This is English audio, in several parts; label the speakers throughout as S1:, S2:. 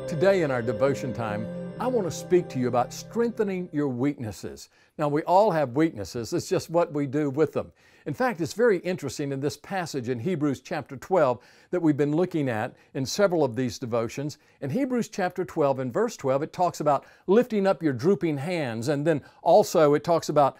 S1: Today in our devotion time, I want to speak to you about strengthening your weaknesses. Now, we all have weaknesses. It's just what we do with them. In fact, it's very interesting in this passage in Hebrews chapter 12 that we've been looking at in several of these devotions. In Hebrews chapter 12 and verse 12, it talks about lifting up your drooping hands, and then also it talks about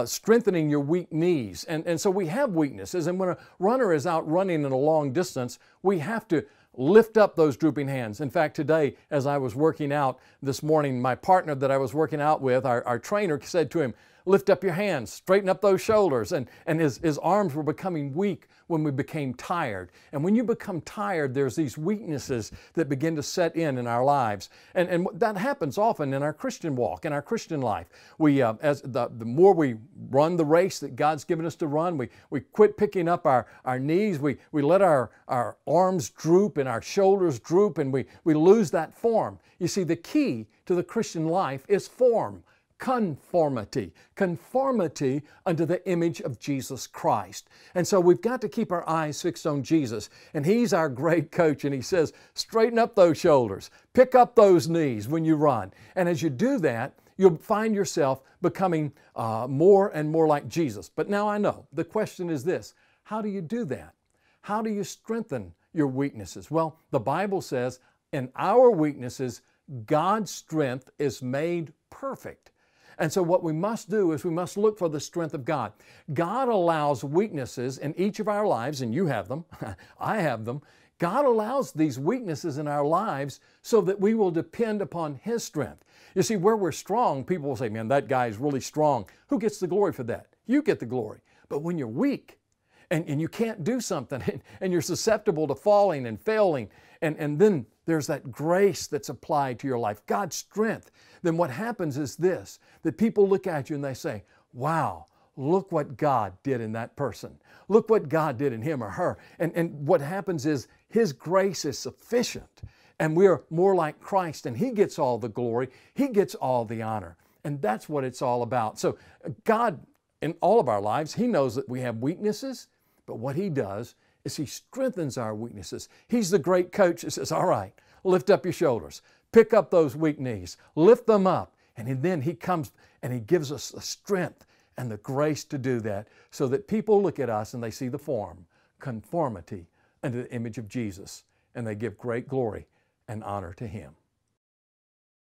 S1: strengthening your weak knees. And so we have weaknesses, and when a runner is out running in a long distance, we have to lift up those drooping hands. In fact, today, as I was working out this morning, my partner that I was working out with, our trainer said to him, lift up your hands, straighten up those shoulders. And his arms were becoming weak when we became tired. And when you become tired, there's these weaknesses that begin to set in our lives. And that happens often in our Christian walk, in our Christian life. As the more we run the race that God's given us to run, we quit picking up our knees, we let our arms droop and our shoulders droop, and we lose that form. You see, the key to the Christian life is form. Conformity unto the image of Jesus Christ. And so we've got to keep our eyes fixed on Jesus. And He's our great coach, and He says, straighten up those shoulders, pick up those knees when you run. And as you do that, you'll find yourself becoming more and more like Jesus. But now I know, the question is this: how do you do that? How do you strengthen your weaknesses? Well, the Bible says, in our weaknesses, God's strength is made perfect. And so what we must do is we must look for the strength of God. God allows weaknesses in each of our lives, and you have them, I have them. God allows these weaknesses in our lives so that we will depend upon His strength. You see, where we're strong, people will say, man, that guy is really strong. Who gets the glory for that? You get the glory. But when you're weak and you can't do something and you're susceptible to falling and failing, and then there's that grace that's applied to your life, God's strength, then what happens is this, that people look at you and they say, wow, look what God did in that person. Look what God did in him or her. And what happens is His grace is sufficient, and we're more like Christ, and He gets all the glory. He gets all the honor. And that's what it's all about. So God, in all of our lives, He knows that we have weaknesses, but what He does is He strengthens our weaknesses. He's the great coach that says, all right, lift up your shoulders, pick up those weak knees, lift them up. And then He comes and He gives us the strength and the grace to do that, so that people look at us and they see the form, conformity unto the image of Jesus, and they give great glory and honor to Him.